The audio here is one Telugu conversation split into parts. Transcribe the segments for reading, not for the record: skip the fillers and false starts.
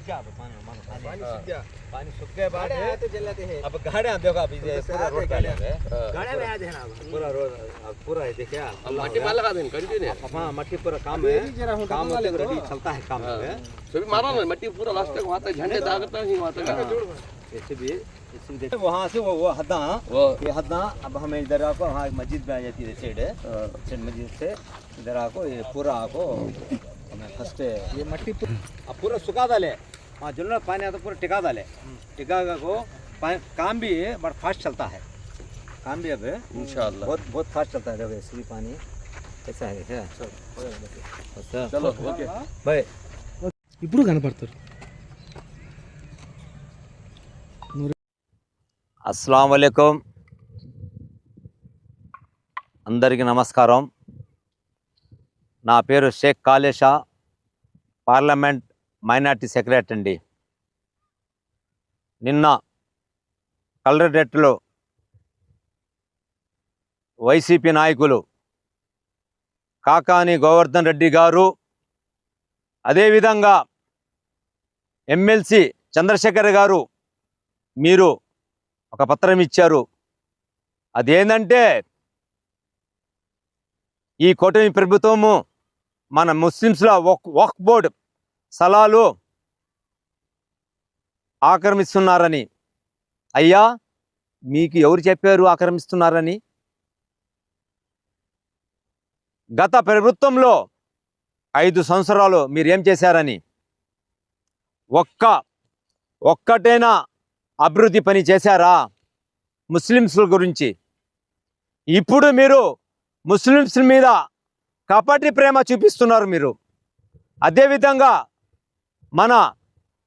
गया अब पानी सूख गए बाद अब गाड़ियाँ देखो अभी पूरा रोड गाड़ियाँ में आ देना पूरा रोड पूरा है देखिए मट्टी मार लगा दें कंटिन्यू हाँ मट्टी पूरा काम है काम रेडी चलता है काम सभी मारा ना मट्टी पूरा लास्ट तक वहाँ तक झंडे दागता ही वहाँ तक ऐसे भी वहाँ से वो हद्दा ये हद्दा अब हमें इधर आको वहाँ मस्जिद में आ जाती है साइड मस्जिद से इधर आको ये पूरा आको हमें फर्स्ट ये मट्टी अब पूरा सुखा डाले वहाँ जो पानी आता पूरा टिका डाले टिका को काम भी बड़ा फास्ट चलता है काम भी अब इंशाअल्लाह बहुत फास्ट चलता है जब ऐसे पानी ऐसा है क्या चलो ओके बाय ఇప్పుడు కనపడతారు అస్సలాము అలైకుం అందరికీ నమస్కారం నా పేరు Shaik Kalesha parliament minority secretary అండి నిన్న కలెక్టరేట్లో వైసీపీ నాయకులు కాకాని గోవర్ధన్ రెడ్డి గారు అదేవిధంగా ఎమ్మెల్సీ చంద్రశేఖర్ గారు మీరు ఒక పత్రం ఇచ్చారు అదేంటంటే ఈ కూటమి ప్రభుత్వము మన ముస్లిమ్స్ల వక్ఫ్ బోర్డు స్థలాలు ఆక్రమిస్తున్నారని అయ్యా మీకు ఎవరు చెప్పారు ఆక్రమిస్తున్నారని గత ప్రభుత్వంలో 5 సంవత్సరాలు మీరేం చేశారని ఒక్కటైనా అభివృద్ధి పని చేశారా ముస్లిమ్స్ గురించి ఇప్పుడు మీరు ముస్లిమ్స్ మీద కపటి ప్రేమ చూపిస్తున్నారు మీరు అదేవిధంగా మన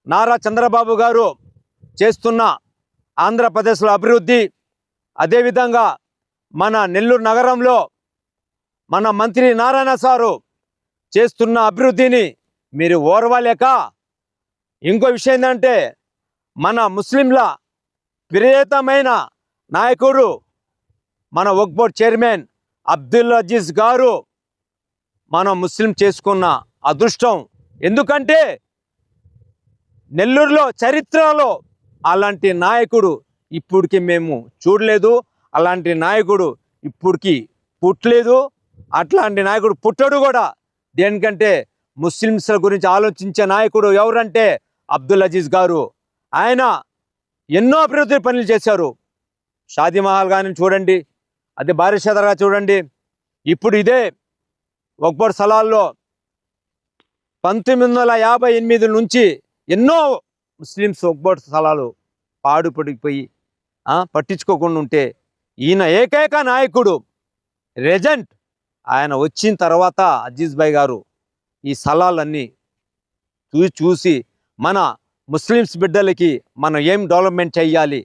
నారా చంద్రబాబు గారు చేస్తున్న ఆంధ్రప్రదేశ్లో అభివృద్ధి అదేవిధంగా మన నెల్లూరు నగరంలో మన మంత్రి నారాయణ సారు చేస్తున్న అభివృద్ధిని మీరు ఓర్వలేక ఇంకో విషయం ఏంటంటే మన ముస్లింల ప్రియతమైన నాయకుడు మన వక్ఫ్ బోర్డ్ చైర్మన్ అబ్దుల్ అజీజ్ గారు మన ముస్లిం చేసుకున్న అదృష్టం ఎందుకంటే నెల్లూరులో చరిత్రలో అలాంటి నాయకుడు ఇప్పటికి మేము చూడలేదు అలాంటి నాయకుడు ఇప్పటికి పుట్టలేదు అట్లాంటి నాయకుడు పుట్టడు కూడా దేనికంటే ముస్లిమ్స్ల గురించి ఆలోచించే నాయకుడు ఎవరంటే అబ్దుల్ అజీజ్ గారు ఆయన ఎన్నో అభివృద్ధి పనులు చేశారు షాదీమహల్ కానీ చూడండి అదే బారిషదర్గా చూడండి ఇప్పుడు ఇదే వక్ఫ్ బోర్డ్ స్థలాల్లో 1958 నుంచి ఎన్నో ముస్లిమ్స్ వక్ఫ్ బోర్డ్ స్థలాలు పాడుపడిపోయి పట్టించుకోకుండా ఉంటే ఈయన ఏకైక నాయకుడు రెజెంట్ ఆయన వచ్చిన తర్వాత అజీజ్ భాయ్ గారు ఈ స్థలాలన్నీ చూసి మన ముస్లిమ్స్ బిడ్డలకి మనం ఏం డెవలప్మెంట్ చేయాలి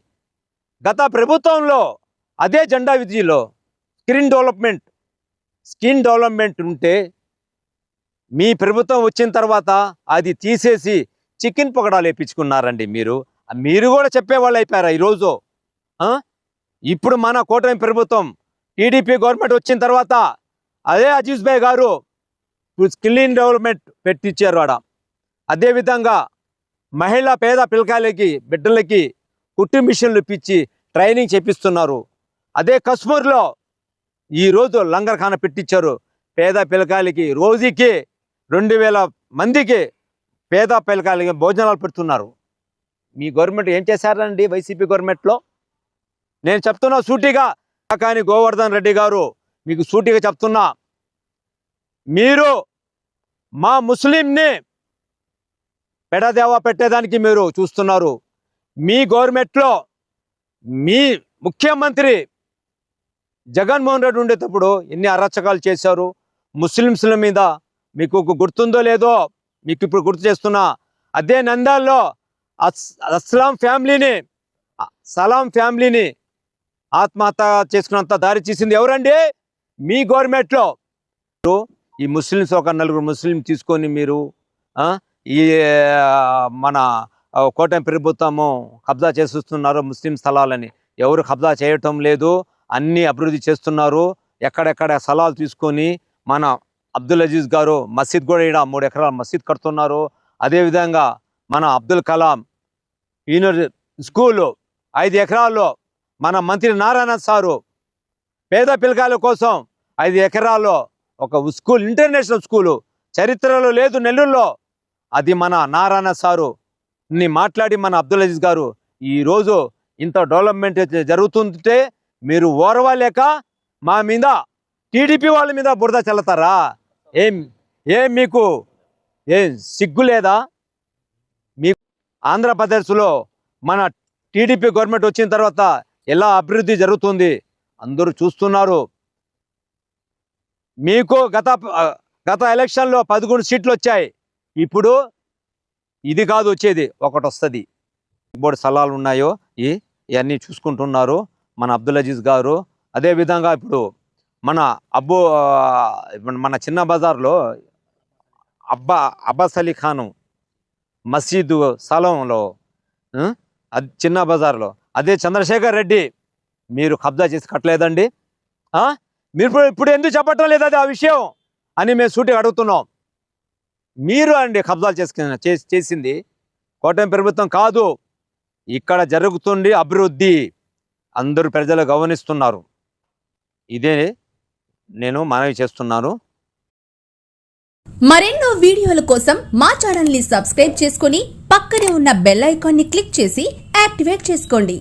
గత ప్రభుత్వంలో అదే జెండా విధిలో స్కిన్ డెవలప్మెంట్ ఉంటే మీ ప్రభుత్వం వచ్చిన తర్వాత అది తీసేసి చికెన్ పొగడాలు వేయించుకున్నారండి మీరు కూడా చెప్పేవాళ్ళు అయిపోయారా ఈరోజు ఇప్పుడు మన కూటమి ప్రభుత్వం టీడీపీ గవర్నమెంట్ వచ్చిన తర్వాత అదే అజీజ్ భాయ్ గారు స్కిల్ డెవలప్మెంట్ పెట్టించారు ఆడ అదేవిధంగా మహిళా పేద పిల్లకాయలకి బిడ్డలకి కుట్టు మిషన్లు ఇప్పించి ట్రైనింగ్ చేపిస్తున్నారు అదే కశ్మీర్లో ఈరోజు లంగర్ఖానా పెట్టించారు పేద పిల్లకాయలకి రోజుకి 2000 మందికి పేద పిల్లకాయలకి భోజనాలు పెడుతున్నారు మీ గవర్నమెంట్ ఏం చేశారండి వైసీపీ గవర్నమెంట్లో నేను చెప్తున్నా సూటిగా కాకాని గోవర్ధన్ రెడ్డి గారు మీకు సూటిగా చెప్తున్నా మీరు మా ముస్లింని పెడదేవా పెట్టేదానికి మీరు చూస్తున్నారు మీ గవర్నమెంట్లో మీ ముఖ్యమంత్రి జగన్మోహన్ రెడ్డి ఉండేటప్పుడు ఎన్ని అరాచకాలు చేశారు ముస్లింల మీద మీకు గుర్తుందో లేదో మీకు ఇప్పుడు గుర్తు చేస్తున్నా అదే నంద్యాలలో సలాం ఫ్యామిలీని ఆత్మహత్య చేసుకున్నంత దారి చేసింది ఎవరండి మీ గవర్నమెంట్లో ఈ ముస్లిమ్స్ ఒక 4 ముస్లిం తీసుకొని మీరు ఈ మన కూటమి ప్రభుత్వము కబ్జా చేస్తున్నారు ముస్లిం స్థలాలని ఎవరు కబ్జా చేయటం లేదు అన్ని అభివృద్ధి చేస్తున్నారు ఎక్కడెక్కడ స్థలాలు తీసుకొని మన అబ్దుల్ అజీజ్ గారు మసీద్ కూడా ఇక్కడ 3 ఎకరాల మసీద్ కడుతున్నారు అదేవిధంగా మన అబ్దుల్ కలాం స్కూలు 5 ఎకరాల్లో మన మంత్రి నారాయణ సారు పేద పిల్లకాయల కోసం 5 ఎకరాల్లో ఒక స్కూల్, ఇంటర్నేషనల్ స్కూలు చరిత్రలో లేదు నెల్లూరులో. అది మన నారాయణ సారు మాట్లాడి మన అబ్దుల్ అజీజ్ గారు ఈరోజు ఇంత డెవలప్మెంట్ జరుగుతుంటే మీరు ఓర్వలేక మా మీద టీడీపీ వాళ్ళ మీద బురద చల్లుతారా? ఏం మీకు ఏం సిగ్గు లేదా? మీకు ఆంధ్రప్రదేశ్లో మన టీడీపీ గవర్నమెంట్ వచ్చిన తర్వాత ఎలా అభివృద్ధి జరుగుతుంది అందరూ చూస్తున్నారు. మీకు గత ఎలక్షన్లో 11 సీట్లు వచ్చాయి. ఇప్పుడు ఇది కాదు వచ్చేది, ఒకటి వస్తుంది. బోర్డు స్థలాలు ఉన్నాయో ఇవన్నీ చూసుకుంటున్నారు మన అబ్దుల్ అజీజ్ గారు. అదేవిధంగా ఇప్పుడు మన చిన్న బజార్లో అబ్బాస్ అలీ ఖాను మసీదు స్థలంలో, అది చిన్న బజార్లో, అదే చంద్రశేఖర్ రెడ్డి మీరు కబ్జా చేసి కట్టలేదండి? మీరు ఇప్పుడు ఎందుకు చెప్పటం లేదు అది ఆ విషయం అని మేము సూటిగా అడుగుతున్నాం. మీరు అండి కబ్జాలు చేసింది కూటమి ప్రభుత్వం కాదు. ఇక్కడ జరుగుతుంది అభివృద్ధి, అందరూ ప్రజలు గమనిస్తున్నారు. ఇదే నేను మనవి చేస్తున్నాను. మరెన్నో వీడియోల కోసం మా ఛానల్ ని సబ్స్క్రైబ్ చేసుకుని పక్కనే ఉన్న బెల్ ఐకాన్ ని క్లిక్ చేసి యాక్టివేట్ చేసుకోండి.